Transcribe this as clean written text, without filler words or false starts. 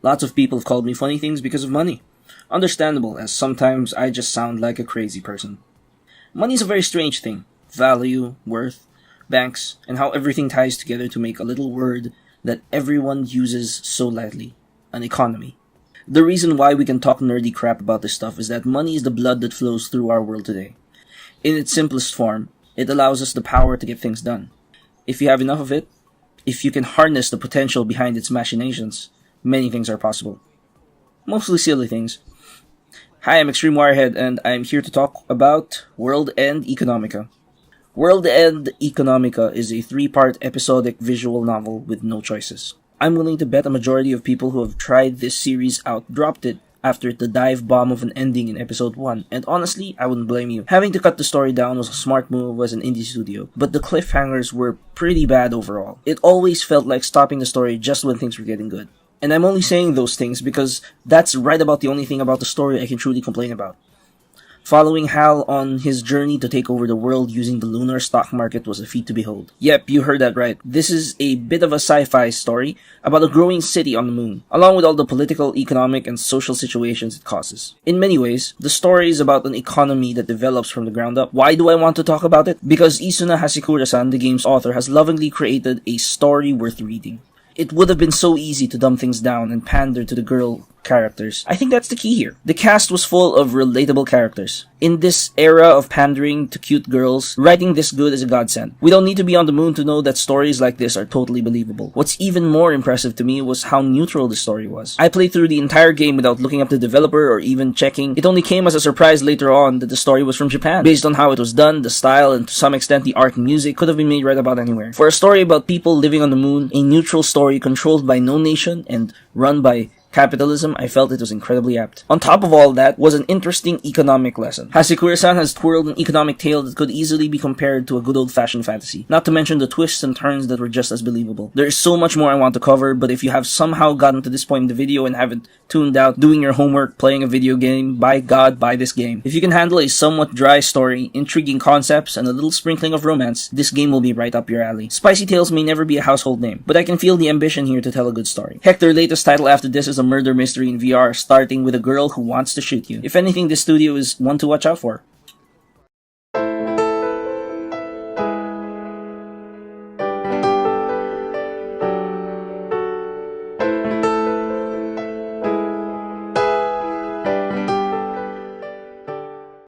Lots of people have called me funny things because of money. Understandable, as sometimes I just sound like a crazy person. Money is a very strange thing. Value, worth, banks, and how everything ties together to make a little word that everyone uses so lightly. An economy. The reason why we can talk nerdy crap about this stuff is that money is the blood that flows through our world today. In its simplest form, it allows us the power to get things done. If you have enough of it, if you can harness the potential behind its machinations, many things are possible. Mostly silly things. Hi, I'm extremewirehead, and I'm here to talk about World End Economica. World End Economica is a 3-part episodic visual novel with no choices. I'm willing to bet a majority of people who have tried this series out dropped it after the dive bomb of an ending in episode 1, and honestly, I wouldn't blame you. Having to cut the story down was a smart move as an indie studio, but the cliffhangers were pretty bad overall. It always felt like stopping the story just when things were getting good. And I'm only saying those things because that's right about the only thing about the story I can truly complain about. Following Hal on his journey to take over the world using the lunar stock market was a feat to behold. Yep, you heard that right. This is a bit of a sci-fi story about a growing city on the moon, along with all the political, economic, and social situations it causes. In many ways, the story is about an economy that develops from the ground up. Why do I want to talk about it? Because Isuna Hasekura-san, the game's author, has lovingly created a story worth reading. It would have been so easy to dumb things down and pander to the girl characters. I think that's the key here. The cast was full of relatable characters. In this era of pandering to cute girls, writing this good is a godsend. We don't need to be on the moon to know that stories like this are totally believable. What's even more impressive to me was how neutral the story was. I played through the entire game without looking up the developer or even checking. It only came as a surprise later on that the story was from Japan. Based on how it was done, the style, and to some extent the art and music could have been made right about anywhere. For a story about people living on the moon, a neutral story controlled by no nation and run by capitalism, I felt it was incredibly apt. On top of all that was an interesting economic lesson. Hasekura-san has twirled an economic tale that could easily be compared to a good old-fashioned fantasy, not to mention the twists and turns that were just as believable. There is so much more I want to cover, but if you have somehow gotten to this point in the video and haven't tuned out doing your homework, playing a video game, by God, buy this game. If you can handle a somewhat dry story, intriguing concepts, and a little sprinkling of romance, this game will be right up your alley. Spicy Tales may never be a household name, but I can feel the ambition here to tell a good story. Heck, their latest title after this is a murder mystery in VR, starting with a girl who wants to shoot you. If anything, this studio is one to watch out for.